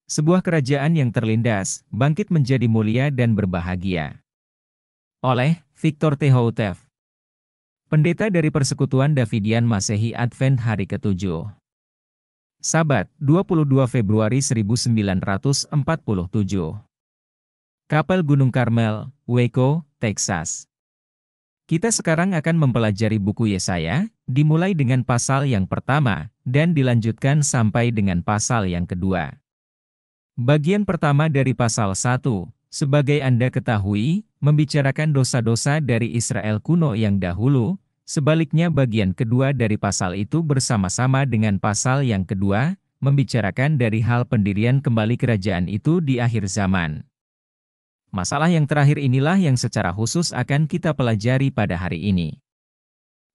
Sebuah kerajaan yang terlindas, bangkit menjadi mulia dan berbahagia. Oleh Victor T. Houteff, pendeta dari Persekutuan Davidian Masehi Advent hari ke-7. Sabat, 22 Februari 1947. Kapel Gunung Karmel, Waco, Texas. Kita sekarang akan mempelajari buku Yesaya, dimulai dengan pasal yang pertama, dan dilanjutkan sampai dengan pasal yang kedua. Bagian pertama dari pasal 1, sebagai Anda ketahui, membicarakan dosa-dosa dari Israel kuno yang dahulu, sebaliknya bagian kedua dari pasal itu bersama-sama dengan pasal yang kedua, membicarakan dari hal pendirian kembali kerajaan itu di akhir zaman. Masalah yang terakhir inilah yang secara khusus akan kita pelajari pada hari ini.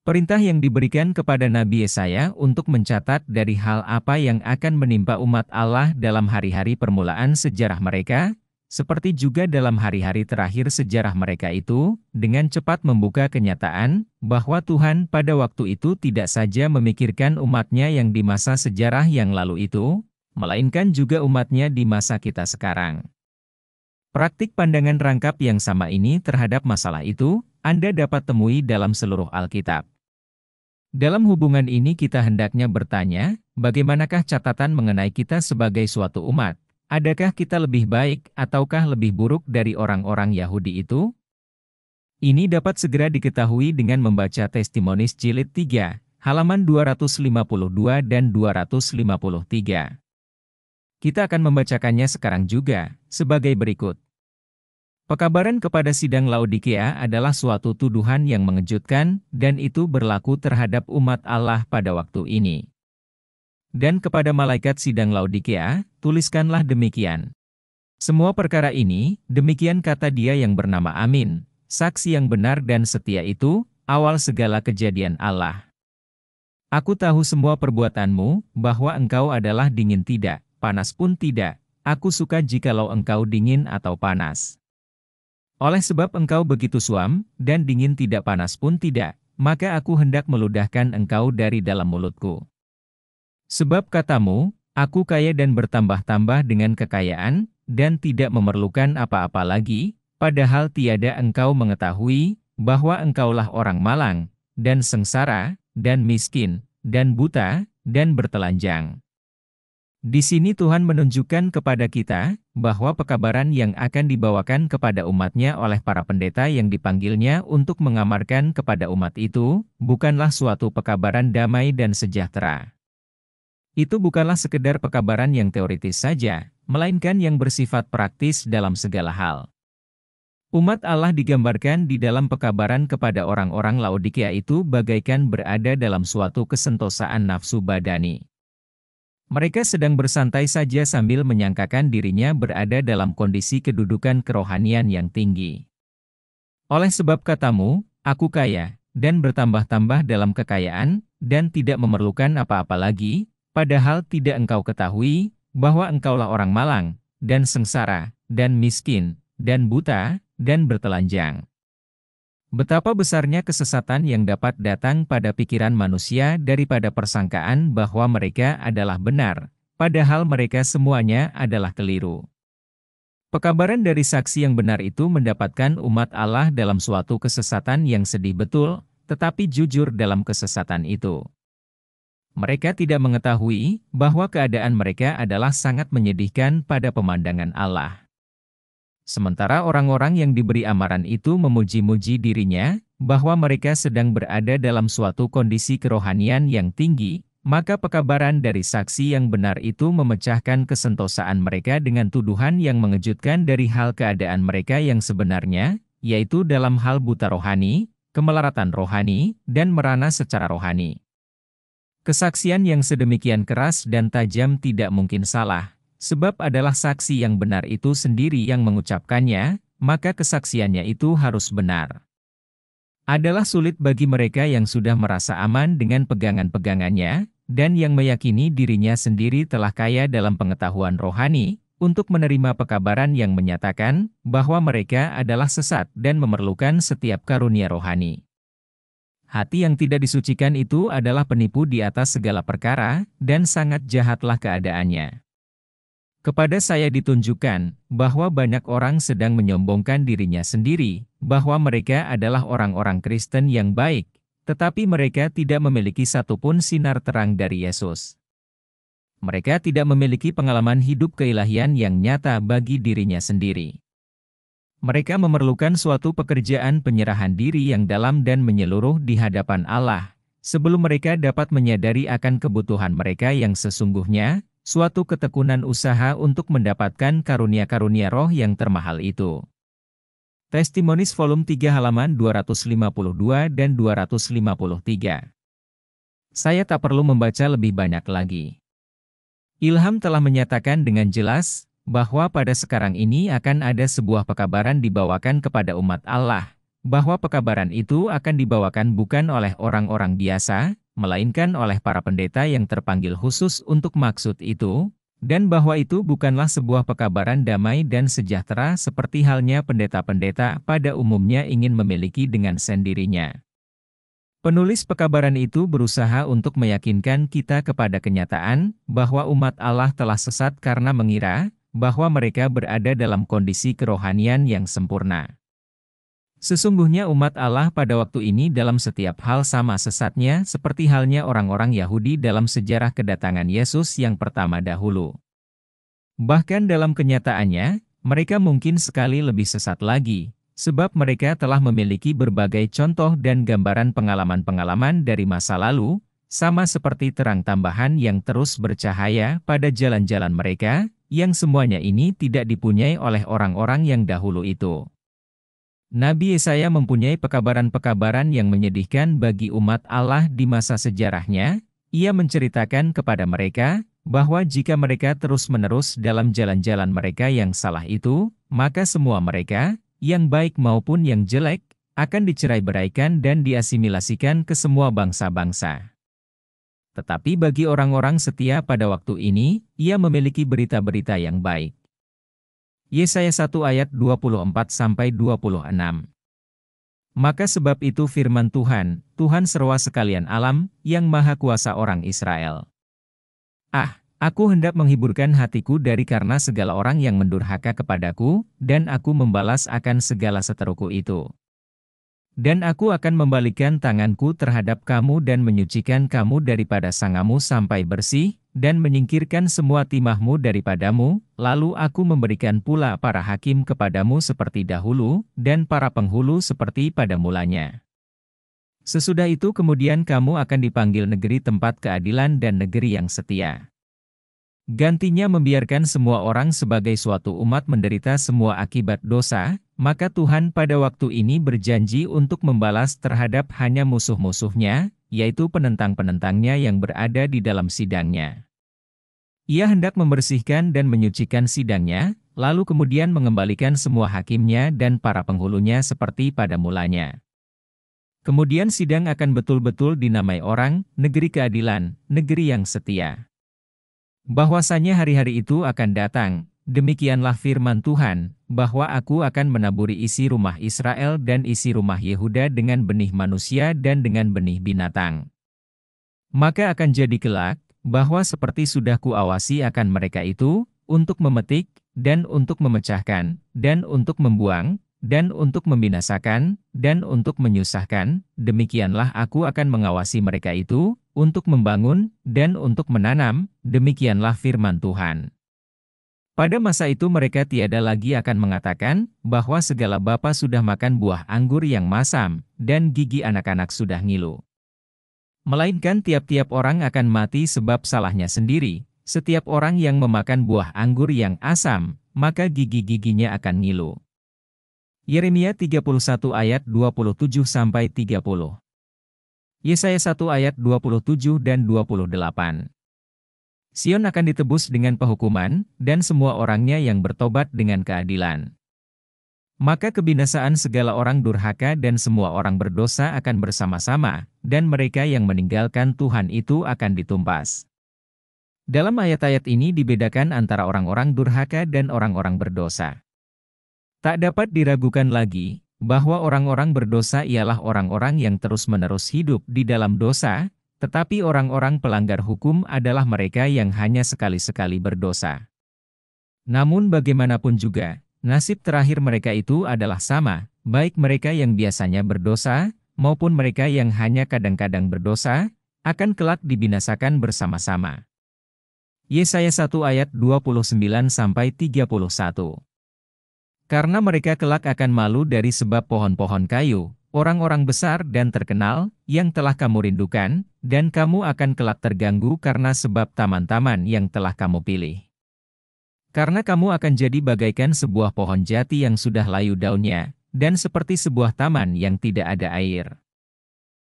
Perintah yang diberikan kepada Nabi Yesaya untuk mencatat dari hal apa yang akan menimpa umat Allah dalam hari-hari permulaan sejarah mereka, seperti juga dalam hari-hari terakhir sejarah mereka itu, dengan cepat membuka kenyataan bahwa Tuhan pada waktu itu tidak saja memikirkan umatnya yang di masa sejarah yang lalu itu, melainkan juga umatnya di masa kita sekarang. Praktik pandangan rangkap yang sama ini terhadap masalah itu, Anda dapat temui dalam seluruh Alkitab. Dalam hubungan ini kita hendaknya bertanya, bagaimanakah catatan mengenai kita sebagai suatu umat? Adakah kita lebih baik ataukah lebih buruk dari orang-orang Yahudi itu? Ini dapat segera diketahui dengan membaca Testimonies Jilid 3, halaman 252 dan 253. Kita akan membacakannya sekarang juga, sebagai berikut. Pekabaran kepada sidang Laodikia adalah suatu tuduhan yang mengejutkan, dan itu berlaku terhadap umat Allah pada waktu ini. Dan kepada malaikat sidang Laodikia, tuliskanlah demikian. Semua perkara ini, demikian kata Dia yang bernama Amin, saksi yang benar dan setia itu, awal segala kejadian Allah. Aku tahu semua perbuatanmu, bahwa engkau adalah dingin tidak, panas pun tidak. Aku suka jikalau engkau dingin atau panas. Oleh sebab engkau begitu suam, dan dingin tidak panas pun tidak, maka aku hendak meludahkan engkau dari dalam mulutku. Sebab katamu, aku kaya dan bertambah-tambah dengan kekayaan, dan tidak memerlukan apa-apa lagi, padahal tiada engkau mengetahui, bahwa engkaulah orang malang, dan sengsara, dan miskin, dan buta, dan bertelanjang. Di sini Tuhan menunjukkan kepada kita, bahwa pekabaran yang akan dibawakan kepada umatnya oleh para pendeta yang dipanggilnya untuk mengamarkan kepada umat itu, bukanlah suatu pekabaran damai dan sejahtera. Itu bukanlah sekedar pekabaran yang teoritis saja, melainkan yang bersifat praktis dalam segala hal. Umat Allah digambarkan di dalam pekabaran kepada orang-orang Laodikia itu bagaikan berada dalam suatu kesentosaan nafsu badani. Mereka sedang bersantai saja sambil menyangkakan dirinya berada dalam kondisi kedudukan kerohanian yang tinggi. Oleh sebab katamu, aku kaya, dan bertambah-tambah dalam kekayaan, dan tidak memerlukan apa-apa lagi, padahal tidak engkau ketahui, bahwa engkaulah orang malang, dan sengsara, dan miskin, dan buta, dan bertelanjang. Betapa besarnya kesesatan yang dapat datang pada pikiran manusia daripada persangkaan bahwa mereka adalah benar, padahal mereka semuanya adalah keliru. Pekabaran dari saksi yang benar itu mendapatkan umat Allah dalam suatu kesesatan yang sedih betul, tetapi jujur dalam kesesatan itu. Mereka tidak mengetahui bahwa keadaan mereka adalah sangat menyedihkan pada pemandangan Allah. Sementara orang-orang yang diberi amaran itu memuji-muji dirinya, bahwa mereka sedang berada dalam suatu kondisi kerohanian yang tinggi, maka pekabaran dari saksi yang benar itu memecahkan kesentosaan mereka dengan tuduhan yang mengejutkan dari hal keadaan mereka yang sebenarnya, yaitu dalam hal buta rohani, kemelaratan rohani, dan merana secara rohani. Kesaksian yang sedemikian keras dan tajam tidak mungkin salah. Sebab adalah saksi yang benar itu sendiri yang mengucapkannya, maka kesaksiannya itu harus benar. Adalah sulit bagi mereka yang sudah merasa aman dengan pegangan-pegangannya, dan yang meyakini dirinya sendiri telah kaya dalam pengetahuan rohani, untuk menerima pekabaran yang menyatakan bahwa mereka adalah sesat dan memerlukan setiap karunia rohani. Hati yang tidak disucikan itu adalah penipu di atas segala perkara, dan sangat jahatlah keadaannya. Kepada saya ditunjukkan bahwa banyak orang sedang menyombongkan dirinya sendiri, bahwa mereka adalah orang-orang Kristen yang baik, tetapi mereka tidak memiliki satupun sinar terang dari Yesus. Mereka tidak memiliki pengalaman hidup keilahian yang nyata bagi dirinya sendiri. Mereka memerlukan suatu pekerjaan penyerahan diri yang dalam dan menyeluruh di hadapan Allah, sebelum mereka dapat menyadari akan kebutuhan mereka yang sesungguhnya, suatu ketekunan usaha untuk mendapatkan karunia-karunia roh yang termahal itu. Testimonies volume 3 halaman 252 dan 253. Saya tak perlu membaca lebih banyak lagi. Ilham telah menyatakan dengan jelas bahwa pada sekarang ini akan ada sebuah pekabaran dibawakan kepada umat Allah, bahwa pekabaran itu akan dibawakan bukan oleh orang-orang biasa, melainkan oleh para pendeta yang terpanggil khusus untuk maksud itu, dan bahwa itu bukanlah sebuah pekabaran damai dan sejahtera seperti halnya pendeta-pendeta pada umumnya ingin memiliki dengan sendirinya. Penulis pekabaran itu berusaha untuk meyakinkan kita kepada kenyataan bahwa umat Allah telah sesat karena mengira bahwa mereka berada dalam kondisi kerohanian yang sempurna. Sesungguhnya umat Allah pada waktu ini dalam setiap hal sama sesatnya seperti halnya orang-orang Yahudi dalam sejarah kedatangan Yesus yang pertama dahulu. Bahkan dalam kenyataannya, mereka mungkin sekali lebih sesat lagi, sebab mereka telah memiliki berbagai contoh dan gambaran pengalaman-pengalaman dari masa lalu, sama seperti terang tambahan yang terus bercahaya pada jalan-jalan mereka, yang semuanya ini tidak dipunyai oleh orang-orang yang dahulu itu. Nabi Yesaya mempunyai pekabaran-pekabaran yang menyedihkan bagi umat Allah di masa sejarahnya. Ia menceritakan kepada mereka bahwa jika mereka terus-menerus dalam jalan-jalan mereka yang salah itu, maka semua mereka, yang baik maupun yang jelek, akan dicerai-beraikan dan diasimilasikan ke semua bangsa-bangsa. Tetapi bagi orang-orang setia pada waktu ini, ia memiliki berita-berita yang baik. Yesaya 1 ayat 24-26. Maka sebab itu firman Tuhan, Tuhan seruan sekalian alam, yang maha kuasa orang Israel. Aku hendak menghiburkan hatiku dari karena segala orang yang mendurhaka kepadaku, dan aku membalas akan segala seteruku itu. Dan aku akan membalikkan tanganku terhadap kamu dan menyucikan kamu daripada sangamu sampai bersih, dan menyingkirkan semua timahmu daripadamu, lalu aku memberikan pula para hakim kepadamu seperti dahulu, dan para penghulu seperti pada mulanya. Sesudah itu kemudian kamu akan dipanggil negeri tempat keadilan dan negeri yang setia. Gantinya membiarkan semua orang sebagai suatu umat menderita semua akibat dosa, maka Tuhan pada waktu ini berjanji untuk membalas terhadap hanya musuh-musuhnya, yaitu penentang-penentangnya yang berada di dalam sidangnya. Ia hendak membersihkan dan menyucikan sidangnya, lalu kemudian mengembalikan semua hakimnya dan para penghulunya seperti pada mulanya. Kemudian sidang akan betul-betul dinamai orang, negeri keadilan, negeri yang setia. Bahwasanya hari-hari itu akan datang, demikianlah firman Tuhan, bahwa aku akan menaburi isi rumah Israel dan isi rumah Yehuda dengan benih manusia dan dengan benih binatang. Maka akan jadi kelak, bahwa seperti sudah kuawasi akan mereka itu, untuk memetik, dan untuk memecahkan, dan untuk membuang, dan untuk membinasakan, dan untuk menyusahkan, demikianlah aku akan mengawasi mereka itu, untuk membangun, dan untuk menanam, demikianlah firman Tuhan. Pada masa itu mereka tiada lagi akan mengatakan, bahwa segala bapa sudah makan buah anggur yang masam, dan gigi anak-anak sudah ngilu. Melainkan tiap-tiap orang akan mati sebab salahnya sendiri, setiap orang yang memakan buah anggur yang asam, maka gigi-giginya akan ngilu. Yeremia 31 ayat 27-30. Yesaya 1 ayat 27 dan 28. Sion akan ditebus dengan penghukuman, dan semua orangnya yang bertobat dengan keadilan. Maka kebinasaan segala orang durhaka dan semua orang berdosa akan bersama-sama, dan mereka yang meninggalkan Tuhan itu akan ditumpas. Dalam ayat-ayat ini dibedakan antara orang-orang durhaka dan orang-orang berdosa. Tak dapat diragukan lagi, bahwa orang-orang berdosa ialah orang-orang yang terus-menerus hidup di dalam dosa, tetapi orang-orang pelanggar hukum adalah mereka yang hanya sekali-sekali berdosa. Namun bagaimanapun juga, nasib terakhir mereka itu adalah sama, baik mereka yang biasanya berdosa, maupun mereka yang hanya kadang-kadang berdosa, akan kelak dibinasakan bersama-sama. Yesaya 1 ayat 29-31. Karena mereka kelak akan malu dari sebab pohon-pohon kayu, orang-orang besar dan terkenal, yang telah kamu rindukan, dan kamu akan kelak terganggu karena sebab taman-taman yang telah kamu pilih. Karena kamu akan jadi bagaikan sebuah pohon jati yang sudah layu daunnya, dan seperti sebuah taman yang tidak ada air.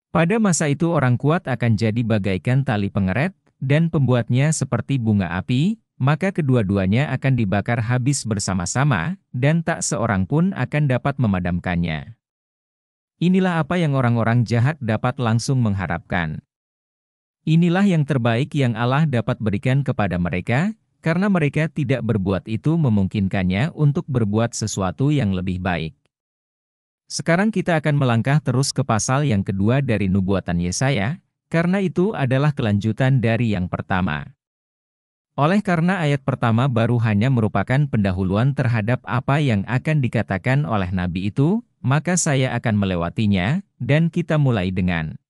Pada masa itu orang kuat akan jadi bagaikan tali pengeret, dan pembuatnya seperti bunga api, maka kedua-duanya akan dibakar habis bersama-sama, dan tak seorang pun akan dapat memadamkannya. Inilah apa yang orang-orang jahat dapat langsung mengharapkan. Inilah yang terbaik yang Allah dapat berikan kepada mereka, karena mereka tidak berbuat itu memungkinkannya untuk berbuat sesuatu yang lebih baik. Sekarang kita akan melangkah terus ke pasal yang kedua dari nubuatan Yesaya, karena itu adalah kelanjutan dari yang pertama. Oleh karena ayat pertama baru hanya merupakan pendahuluan terhadap apa yang akan dikatakan oleh nabi itu, maka saya akan melewatinya, dan kita mulai dengan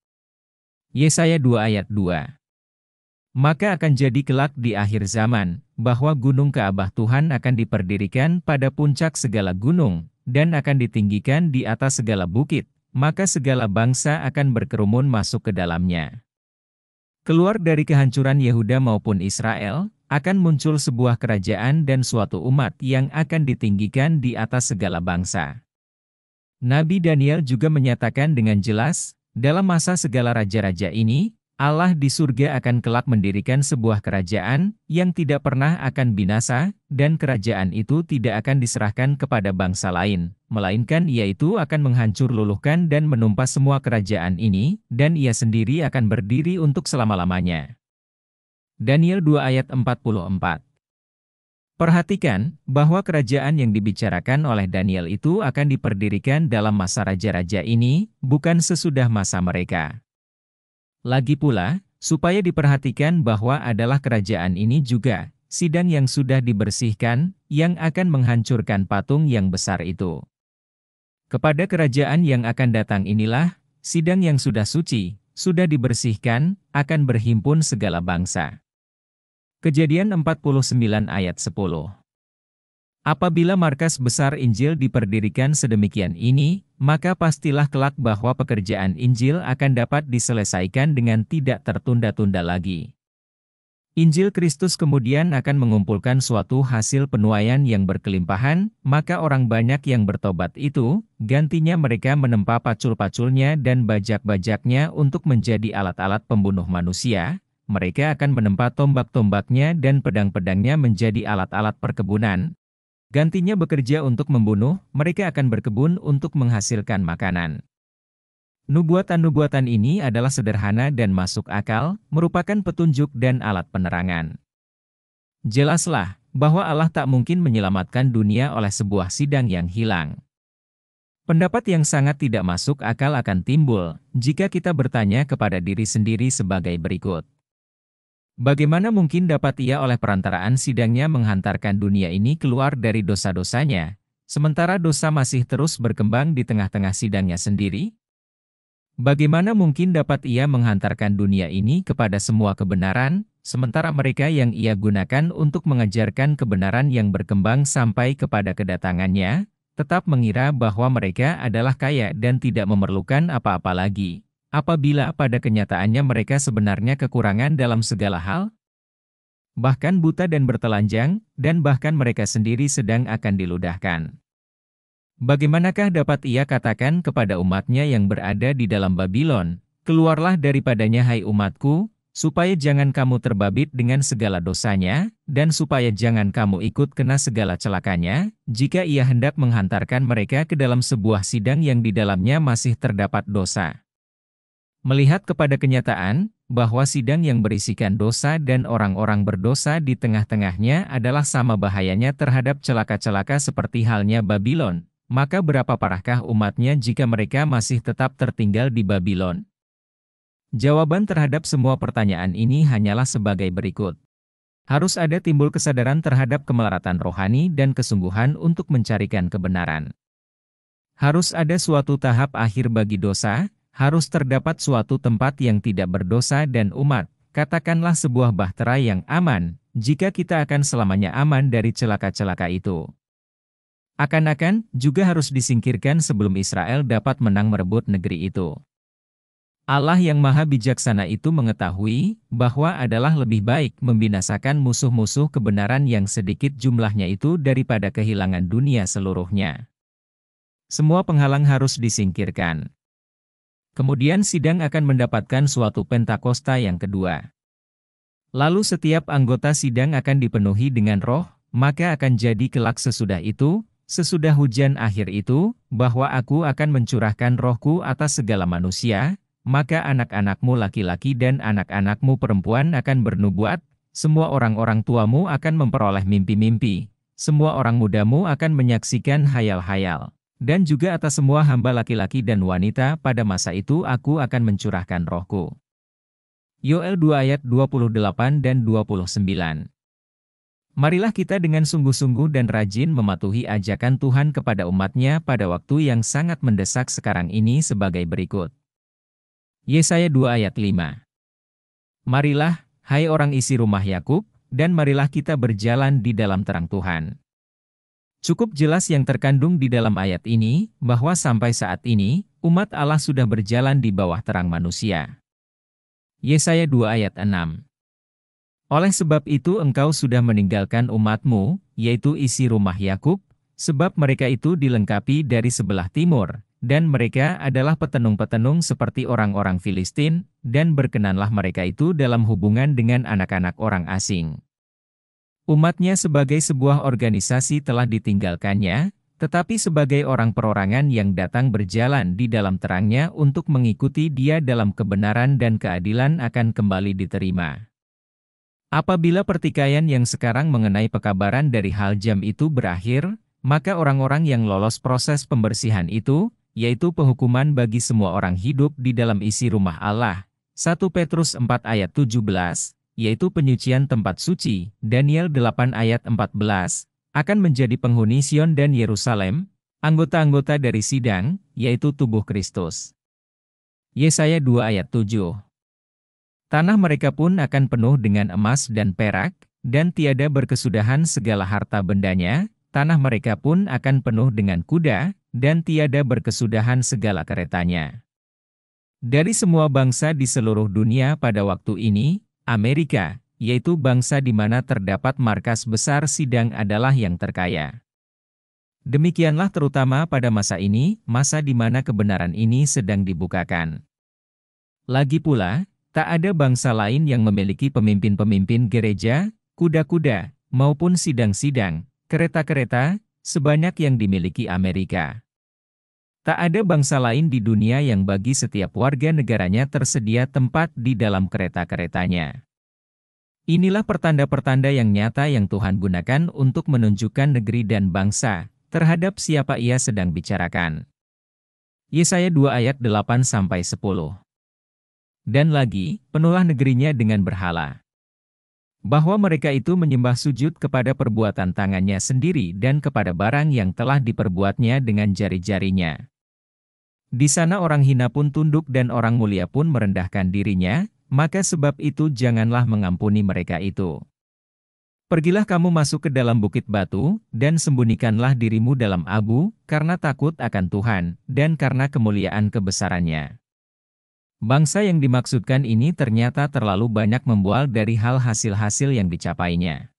Yesaya 2 ayat 2. Maka akan jadi kelak di akhir zaman, bahwa gunung Ka'bah Tuhan akan diperdirikan pada puncak segala gunung, dan akan ditinggikan di atas segala bukit, maka segala bangsa akan berkerumun masuk ke dalamnya. Keluar dari kehancuran Yehuda maupun Israel, akan muncul sebuah kerajaan dan suatu umat yang akan ditinggikan di atas segala bangsa. Nabi Daniel juga menyatakan dengan jelas, dalam masa segala raja-raja ini, Allah di surga akan kelak mendirikan sebuah kerajaan yang tidak pernah akan binasa, dan kerajaan itu tidak akan diserahkan kepada bangsa lain, melainkan ia itu akan menghancur luluhkan dan menumpas semua kerajaan ini, dan ia sendiri akan berdiri untuk selama-lamanya. Daniel 2 ayat 44. Perhatikan, bahwa kerajaan yang dibicarakan oleh Daniel itu akan diperdirikan dalam masa raja-raja ini, bukan sesudah masa mereka. Lagi pula, supaya diperhatikan bahwa adalah kerajaan ini juga, sidang yang sudah dibersihkan, yang akan menghancurkan patung yang besar itu. Kepada kerajaan yang akan datang inilah, sidang yang sudah suci, sudah dibersihkan, akan berhimpun segala bangsa. Kejadian 49 ayat 10. Apabila markas besar Injil diperdirikan sedemikian ini, maka pastilah kelak bahwa pekerjaan Injil akan dapat diselesaikan dengan tidak tertunda-tunda lagi. Injil Kristus kemudian akan mengumpulkan suatu hasil penuaian yang berkelimpahan, maka orang banyak yang bertobat itu, gantinya mereka menempa pacul-paculnya dan bajak-bajaknya untuk menjadi alat-alat pembunuh manusia, mereka akan menempa tombak-tombaknya dan pedang-pedangnya menjadi alat-alat perkebunan. Gantinya bekerja untuk membunuh, mereka akan berkebun untuk menghasilkan makanan. Nubuatan-nubuatan ini adalah sederhana dan masuk akal, merupakan petunjuk dan alat penerangan. Jelaslah, bahwa Allah tak mungkin menyelamatkan dunia oleh sebuah sidang yang hilang. Pendapat yang sangat tidak masuk akal akan timbul, jika kita bertanya kepada diri sendiri sebagai berikut. Bagaimana mungkin dapat ia oleh perantaraan sidangnya menghantarkan dunia ini keluar dari dosa-dosanya, sementara dosa masih terus berkembang di tengah-tengah sidangnya sendiri? Bagaimana mungkin dapat ia menghantarkan dunia ini kepada semua kebenaran, sementara mereka yang ia gunakan untuk mengajarkan kebenaran yang berkembang sampai kepada kedatangannya, tetap mengira bahwa mereka adalah kaya dan tidak memerlukan apa-apa lagi? Apabila pada kenyataannya mereka sebenarnya kekurangan dalam segala hal, bahkan buta dan bertelanjang, dan bahkan mereka sendiri sedang akan diludahkan. Bagaimanakah dapat ia katakan kepada umatnya yang berada di dalam Babylon, keluarlah daripadanya hai umatku, supaya jangan kamu terbabit dengan segala dosanya, dan supaya jangan kamu ikut kena segala celakanya, jika ia hendak menghantarkan mereka ke dalam sebuah sidang yang di dalamnya masih terdapat dosa. Melihat kepada kenyataan, bahwa sidang yang berisikan dosa dan orang-orang berdosa di tengah-tengahnya adalah sama bahayanya terhadap celaka-celaka seperti halnya Babylon, maka berapa parahkah umatnya jika mereka masih tetap tertinggal di Babylon? Jawaban terhadap semua pertanyaan ini hanyalah sebagai berikut. Harus ada timbul kesadaran terhadap kemelaratan rohani dan kesungguhan untuk mencarikan kebenaran. Harus ada suatu tahap akhir bagi dosa, harus terdapat suatu tempat yang tidak berdosa dan umat, katakanlah sebuah bahtera yang aman, jika kita akan selamanya aman dari celaka-celaka itu. Akan-akan, juga harus disingkirkan sebelum Israel dapat menang merebut negeri itu. Allah yang maha bijaksana itu mengetahui bahwa adalah lebih baik membinasakan musuh-musuh kebenaran yang sedikit jumlahnya itu daripada kehilangan dunia seluruhnya. Semua penghalang harus disingkirkan. Kemudian sidang akan mendapatkan suatu Pentakosta yang kedua. Lalu setiap anggota sidang akan dipenuhi dengan roh, maka akan jadi kelak sesudah itu, sesudah hujan akhir itu, bahwa aku akan mencurahkan rohku atas segala manusia, maka anak-anakmu laki-laki dan anak-anakmu perempuan akan bernubuat, semua orang-orang tuamu akan memperoleh mimpi-mimpi, semua orang mudamu akan menyaksikan hayal-hayal, dan juga atas semua hamba laki-laki dan wanita pada masa itu aku akan mencurahkan rohku. Yoel 2 ayat 28 dan 29. Marilah kita dengan sungguh-sungguh dan rajin mematuhi ajakan Tuhan kepada umatnya pada waktu yang sangat mendesak sekarang ini sebagai berikut. Yesaya 2 ayat 5. Marilah, hai orang isi rumah Yakub, dan marilah kita berjalan di dalam terang Tuhan. Cukup jelas yang terkandung di dalam ayat ini, bahwa sampai saat ini, umat Allah sudah berjalan di bawah terang manusia. Yesaya 2 ayat 6. Oleh sebab itu engkau sudah meninggalkan umatmu, yaitu isi rumah Yakub, sebab mereka itu dilengkapi dari sebelah timur, dan mereka adalah petenung-petenung seperti orang-orang Filistin, dan berkenanlah mereka itu dalam hubungan dengan anak-anak orang asing. Umatnya sebagai sebuah organisasi telah ditinggalkannya, tetapi sebagai orang perorangan yang datang berjalan di dalam terangnya untuk mengikuti dia dalam kebenaran dan keadilan akan kembali diterima. Apabila pertikaian yang sekarang mengenai pekabaran dari hal jam itu berakhir, maka orang-orang yang lolos proses pembersihan itu, yaitu penghukuman bagi semua orang hidup di dalam isi rumah Allah, 1 Petrus 4 ayat 17, yaitu penyucian tempat suci, Daniel 8 ayat 14, akan menjadi penghuni Sion dan Yerusalem, anggota-anggota dari sidang, yaitu tubuh Kristus. Yesaya 2 ayat 7. Tanah mereka pun akan penuh dengan emas dan perak, dan tiada berkesudahan segala harta bendanya, tanah mereka pun akan penuh dengan kuda, dan tiada berkesudahan segala keretanya. Dari semua bangsa di seluruh dunia pada waktu ini, Amerika, yaitu bangsa di mana terdapat markas besar sidang adalah yang terkaya. Demikianlah terutama pada masa ini, masa di mana kebenaran ini sedang dibukakan. Lagi pula, tak ada bangsa lain yang memiliki pemimpin-pemimpin gereja, kuda-kuda, maupun sidang-sidang, kereta-kereta, sebanyak yang dimiliki Amerika. Tak ada bangsa lain di dunia yang bagi setiap warga negaranya tersedia tempat di dalam kereta-keretanya. Inilah pertanda-pertanda yang nyata yang Tuhan gunakan untuk menunjukkan negeri dan bangsa terhadap siapa Ia sedang bicarakan. Yesaya 2 ayat 8-10. Dan lagi, penuhlah negerinya dengan berhala. Bahwa mereka itu menyembah sujud kepada perbuatan tangannya sendiri dan kepada barang yang telah diperbuatnya dengan jari-jarinya. Di sana orang hina pun tunduk dan orang mulia pun merendahkan dirinya, maka sebab itu janganlah mengampuni mereka itu. Pergilah kamu masuk ke dalam bukit batu, dan sembunyikanlah dirimu dalam abu, karena takut akan Tuhan, dan karena kemuliaan kebesarannya. Bangsa yang dimaksudkan ini ternyata terlalu banyak membual dari hal hasil-hasil yang dicapainya.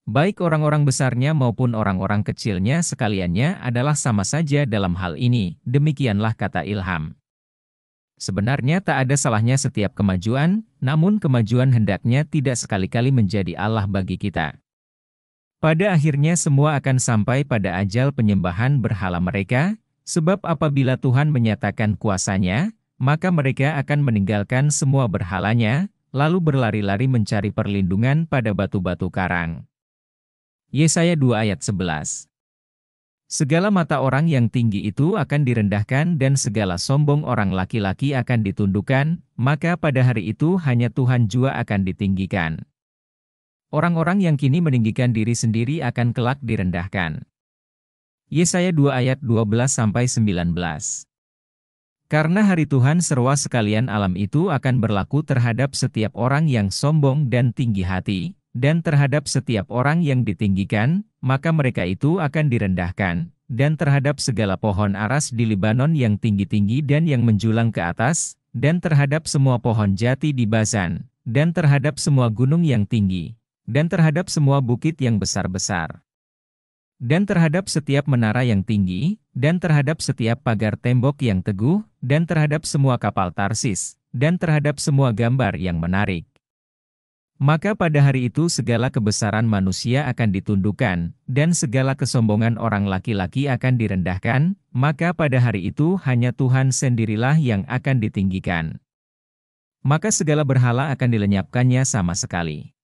Baik orang-orang besarnya maupun orang-orang kecilnya sekaliannya adalah sama saja dalam hal ini, demikianlah kata Ilham. Sebenarnya tak ada salahnya setiap kemajuan, namun kemajuan hendaknya tidak sekali-kali menjadi Allah bagi kita. Pada akhirnya semua akan sampai pada ajal penyembahan berhala mereka, sebab apabila Tuhan menyatakan kuasanya, maka mereka akan meninggalkan semua berhalanya, lalu berlari-lari mencari perlindungan pada batu-batu karang. Yesaya 2 ayat 11. Segala mata orang yang tinggi itu akan direndahkan dan segala sombong orang laki-laki akan ditundukkan, maka pada hari itu hanya Tuhan jua akan ditinggikan. Orang-orang yang kini meninggikan diri sendiri akan kelak direndahkan. Yesaya 2 ayat 12-19. Karena hari Tuhan seruas sekalian alam itu akan berlaku terhadap setiap orang yang sombong dan tinggi hati, dan terhadap setiap orang yang ditinggikan, maka mereka itu akan direndahkan, dan terhadap segala pohon aras di Libanon yang tinggi-tinggi dan yang menjulang ke atas, dan terhadap semua pohon jati di Basan, dan terhadap semua gunung yang tinggi, dan terhadap semua bukit yang besar-besar, dan terhadap setiap menara yang tinggi, dan terhadap setiap pagar tembok yang teguh, dan terhadap semua kapal Tarsis, dan terhadap semua gambar yang menarik. Maka pada hari itu segala kebesaran manusia akan ditundukkan, dan segala kesombongan orang laki-laki akan direndahkan, maka pada hari itu hanya Tuhan sendirilah yang akan ditinggikan. Maka segala berhala akan dilenyapkannya sama sekali.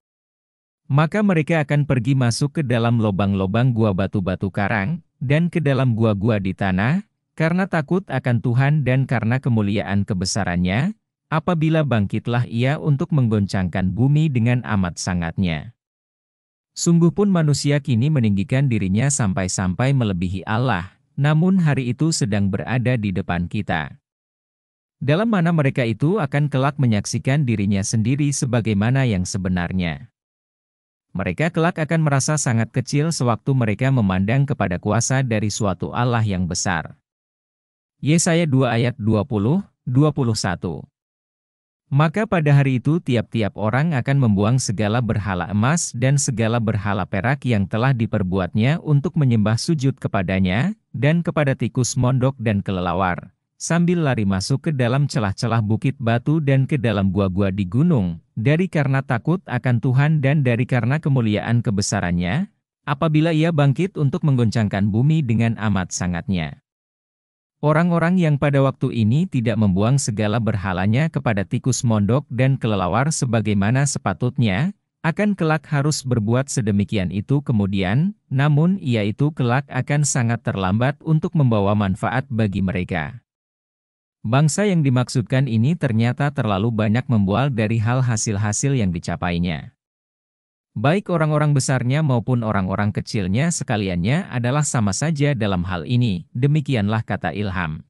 Maka mereka akan pergi masuk ke dalam lobang-lobang gua batu-batu karang, dan ke dalam gua-gua di tanah, karena takut akan Tuhan dan karena kemuliaan kebesarannya, apabila bangkitlah Ia untuk menggoncangkan bumi dengan amat sangatnya. Sungguh pun manusia kini meninggikan dirinya sampai-sampai melebihi Allah, namun hari itu sedang berada di depan kita. Dalam mana mereka itu akan kelak menyaksikan dirinya sendiri sebagaimana yang sebenarnya. Mereka kelak akan merasa sangat kecil sewaktu mereka memandang kepada kuasa dari suatu Allah yang besar. Yesaya 2 ayat 20-21. Maka pada hari itu tiap-tiap orang akan membuang segala berhala emas dan segala berhala perak yang telah diperbuatnya untuk menyembah sujud kepadanya, dan kepada tikus mondok dan kelelawar, sambil lari masuk ke dalam celah-celah bukit batu dan ke dalam gua-gua di gunung, dari karena takut akan Tuhan dan dari karena kemuliaan kebesarannya, apabila Ia bangkit untuk menggoncangkan bumi dengan amat sangatnya. Orang-orang yang pada waktu ini tidak membuang segala berhalanya kepada tikus mondok dan kelelawar sebagaimana sepatutnya, akan kelak harus berbuat sedemikian itu kemudian, namun ia itu kelak akan sangat terlambat untuk membawa manfaat bagi mereka. Bangsa yang dimaksudkan ini ternyata terlalu banyak membual dari hal hasil-hasil yang dicapainya. Baik orang-orang besarnya maupun orang-orang kecilnya sekaliannya adalah sama saja dalam hal ini, demikianlah kata Ilham.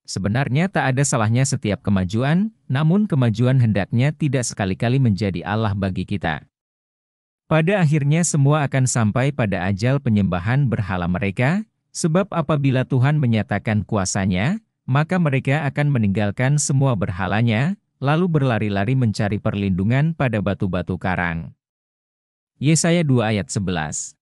Sebenarnya tak ada salahnya setiap kemajuan, namun kemajuan hendaknya tidak sekali-kali menjadi Allah bagi kita. Pada akhirnya semua akan sampai pada ajal penyembahan berhala mereka, sebab apabila Tuhan menyatakan kuasanya, maka mereka akan meninggalkan semua berhalanya, lalu berlari-lari mencari perlindungan pada batu-batu karang. Yesaya 2 ayat 11.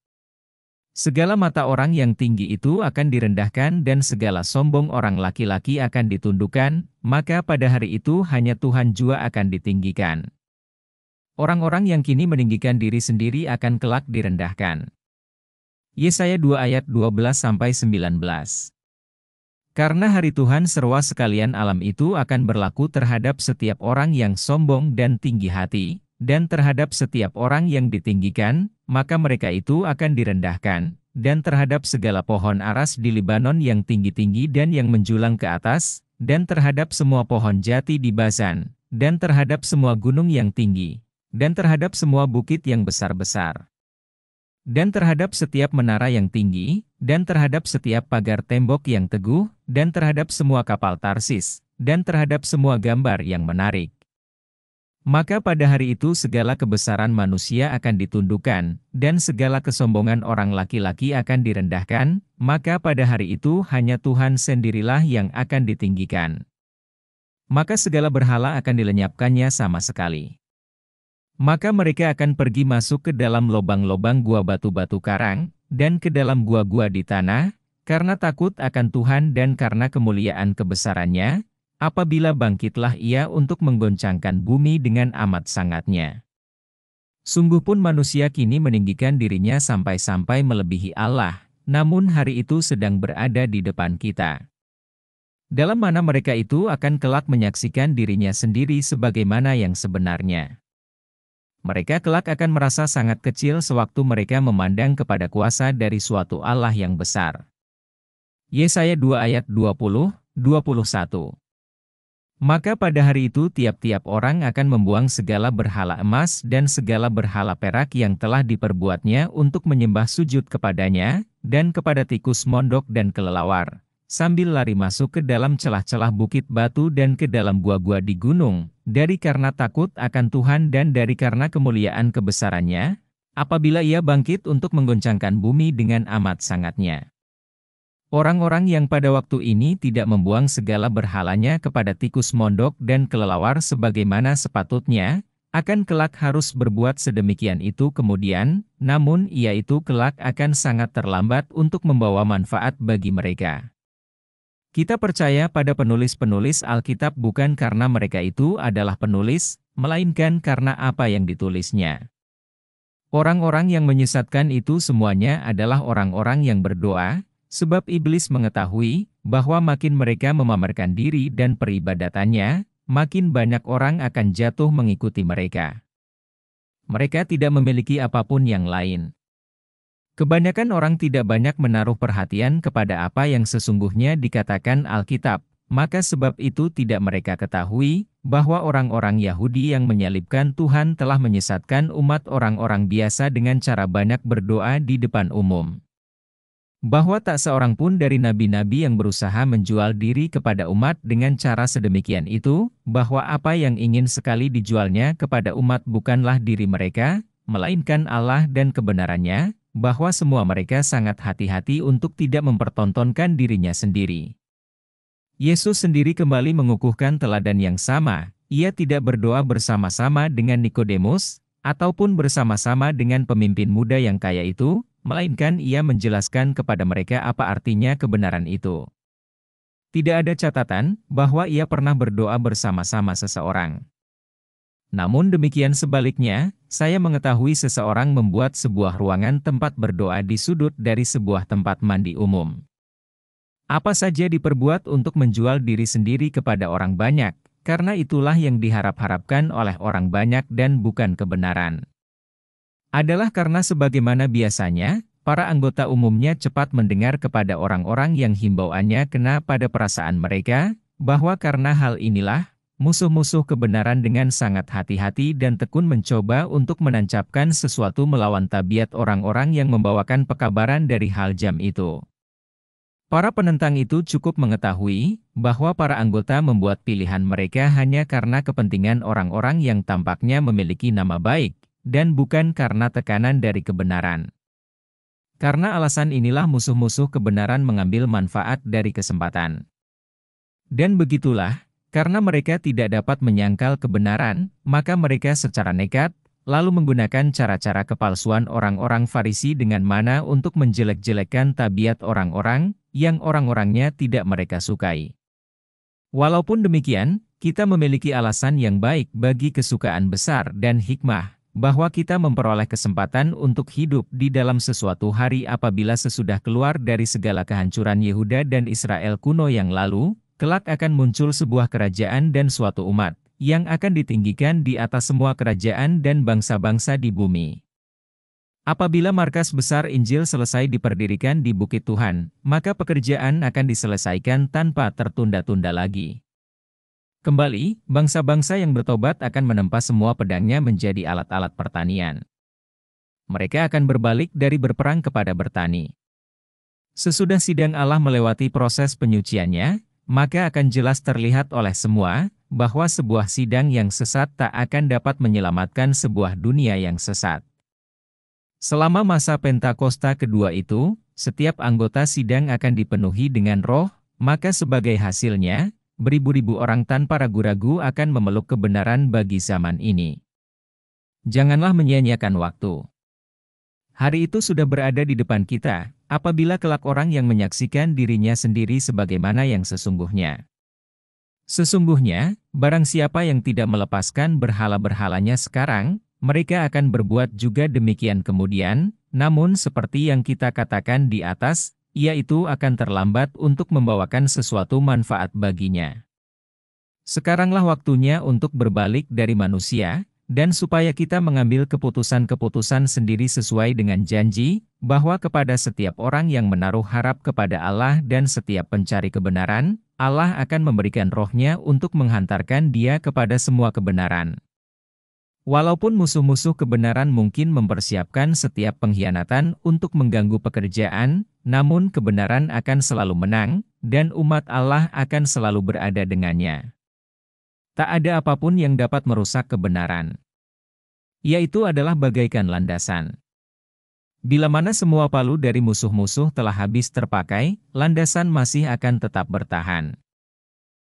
Segala mata orang yang tinggi itu akan direndahkan dan segala sombong orang laki-laki akan ditundukkan, maka pada hari itu hanya Tuhan jua akan ditinggikan. Orang-orang yang kini meninggikan diri sendiri akan kelak direndahkan. Yesaya 2 ayat 12-19. Karena hari Tuhan seruas sekalian alam itu akan berlaku terhadap setiap orang yang sombong dan tinggi hati, dan terhadap setiap orang yang ditinggikan, maka mereka itu akan direndahkan, dan terhadap segala pohon aras di Libanon yang tinggi-tinggi dan yang menjulang ke atas, dan terhadap semua pohon jati di Basan, dan terhadap semua gunung yang tinggi, dan terhadap semua bukit yang besar-besar, dan terhadap setiap menara yang tinggi, dan terhadap setiap pagar tembok yang teguh, dan terhadap semua kapal Tarsis, dan terhadap semua gambar yang menarik. Maka pada hari itu segala kebesaran manusia akan ditundukkan, dan segala kesombongan orang laki-laki akan direndahkan, maka pada hari itu hanya Tuhan sendirilah yang akan ditinggikan. Maka segala berhala akan dilenyapkannya sama sekali. Maka mereka akan pergi masuk ke dalam lobang-lobang gua batu-batu karang, dan ke dalam gua-gua di tanah, karena takut akan Tuhan dan karena kemuliaan kebesarannya, apabila bangkitlah Ia untuk menggoncangkan bumi dengan amat sangatnya. Sungguh pun manusia kini meninggikan dirinya sampai-sampai melebihi Allah, namun hari itu sedang berada di depan kita. Dalam mana mereka itu akan kelak menyaksikan dirinya sendiri sebagaimana yang sebenarnya. Mereka kelak akan merasa sangat kecil sewaktu mereka memandang kepada kuasa dari suatu Allah yang besar. Yesaya 2 ayat 20-21. Maka pada hari itu tiap-tiap orang akan membuang segala berhala emas dan segala berhala perak yang telah diperbuatnya untuk menyembah sujud kepadanya, dan kepada tikus mondok dan kelelawar, sambil lari masuk ke dalam celah-celah bukit batu dan ke dalam gua-gua di gunung, dari karena takut akan Tuhan dan dari karena kemuliaan kebesarannya, apabila ia bangkit untuk menggoncangkan bumi dengan amat sangatnya. Orang-orang yang pada waktu ini tidak membuang segala berhalanya kepada tikus mondok dan kelelawar sebagaimana sepatutnya, akan kelak harus berbuat sedemikian itu kemudian, namun ia itu kelak akan sangat terlambat untuk membawa manfaat bagi mereka. Kita percaya pada penulis-penulis Alkitab bukan karena mereka itu adalah penulis, melainkan karena apa yang ditulisnya. Orang-orang yang menyesatkan itu semuanya adalah orang-orang yang berdoa, sebab iblis mengetahui bahwa makin mereka memamerkan diri dan peribadatannya, makin banyak orang akan jatuh mengikuti mereka. Mereka tidak memiliki apapun yang lain. Kebanyakan orang tidak banyak menaruh perhatian kepada apa yang sesungguhnya dikatakan Alkitab, maka sebab itu tidak mereka ketahui bahwa orang-orang Yahudi yang menyalibkan Tuhan telah menyesatkan umat orang-orang biasa dengan cara banyak berdoa di depan umum. Bahwa tak seorang pun dari nabi-nabi yang berusaha menjual diri kepada umat dengan cara sedemikian itu, bahwa apa yang ingin sekali dijualnya kepada umat bukanlah diri mereka, melainkan Allah dan kebenarannya, bahwa semua mereka sangat hati-hati untuk tidak mempertontonkan dirinya sendiri. Yesus sendiri kembali mengukuhkan teladan yang sama, ia tidak berdoa bersama-sama dengan Nikodemus, ataupun bersama-sama dengan pemimpin muda yang kaya itu, melainkan ia menjelaskan kepada mereka apa artinya kebenaran itu. Tidak ada catatan bahwa ia pernah berdoa bersama-sama seseorang. Namun demikian sebaliknya, saya mengetahui seseorang membuat sebuah ruangan tempat berdoa di sudut dari sebuah tempat mandi umum. Apa saja diperbuat untuk menjual diri sendiri kepada orang banyak, karena itulah yang diharap-harapkan oleh orang banyak dan bukan kebenaran. Adalah karena sebagaimana biasanya, para anggota umumnya cepat mendengar kepada orang-orang yang himbauannya kena pada perasaan mereka, bahwa karena hal inilah, musuh-musuh kebenaran dengan sangat hati-hati dan tekun mencoba untuk menancapkan sesuatu melawan tabiat orang-orang yang membawakan pekabaran dari hal jam itu. Para penentang itu cukup mengetahui bahwa para anggota membuat pilihan mereka hanya karena kepentingan orang-orang yang tampaknya memiliki nama baik, dan bukan karena tekanan dari kebenaran. Karena alasan inilah musuh-musuh kebenaran mengambil manfaat dari kesempatan. Dan begitulah, karena mereka tidak dapat menyangkal kebenaran, maka mereka secara nekat, lalu menggunakan cara-cara kepalsuan orang-orang Farisi dengan mana untuk menjelek-jelekkan tabiat orang-orang, yang orang-orangnya tidak mereka sukai. Walaupun demikian, kita memiliki alasan yang baik bagi kesukaan besar dan hikmah, bahwa kita memperoleh kesempatan untuk hidup di dalam sesuatu hari apabila sesudah keluar dari segala kehancuran Yehuda dan Israel kuno yang lalu, kelak akan muncul sebuah kerajaan dan suatu umat, yang akan ditinggikan di atas semua kerajaan dan bangsa-bangsa di bumi. Apabila markas besar Injil selesai diperdirikan di Bukit Tuhan, maka pekerjaan akan diselesaikan tanpa tertunda-tunda lagi. Kembali, bangsa-bangsa yang bertobat akan menempa semua pedangnya menjadi alat-alat pertanian. Mereka akan berbalik dari berperang kepada bertani. Sesudah sidang Allah melewati proses penyuciannya, maka akan jelas terlihat oleh semua, bahwa sebuah sidang yang sesat tak akan dapat menyelamatkan sebuah dunia yang sesat. Selama masa Pentakosta kedua itu, setiap anggota sidang akan dipenuhi dengan roh, maka sebagai hasilnya, beribu-ribu orang tanpa ragu-ragu akan memeluk kebenaran bagi zaman ini. Janganlah menyia-nyiakan waktu. Hari itu sudah berada di depan kita, apabila kelak orang yang menyaksikan dirinya sendiri sebagaimana yang sesungguhnya. Sesungguhnya, barang siapa yang tidak melepaskan berhala-berhalanya sekarang, mereka akan berbuat juga demikian kemudian, namun seperti yang kita katakan di atas, ia itu akan terlambat untuk membawakan sesuatu manfaat baginya. Sekaranglah waktunya untuk berbalik dari manusia, Dan supaya kita mengambil keputusan-keputusan sendiri sesuai dengan janji, bahwa kepada setiap orang yang menaruh harap kepada Allah dan setiap pencari kebenaran, Allah akan memberikan roh-Nya untuk menghantarkan dia kepada semua kebenaran. Walaupun musuh-musuh kebenaran mungkin mempersiapkan setiap pengkhianatan untuk mengganggu pekerjaan, namun kebenaran akan selalu menang, dan umat Allah akan selalu berada dengannya. Tak ada apapun yang dapat merusak kebenaran. Yaitu adalah bagaikan landasan. Bila mana semua palu dari musuh-musuh telah habis terpakai, landasan masih akan tetap bertahan.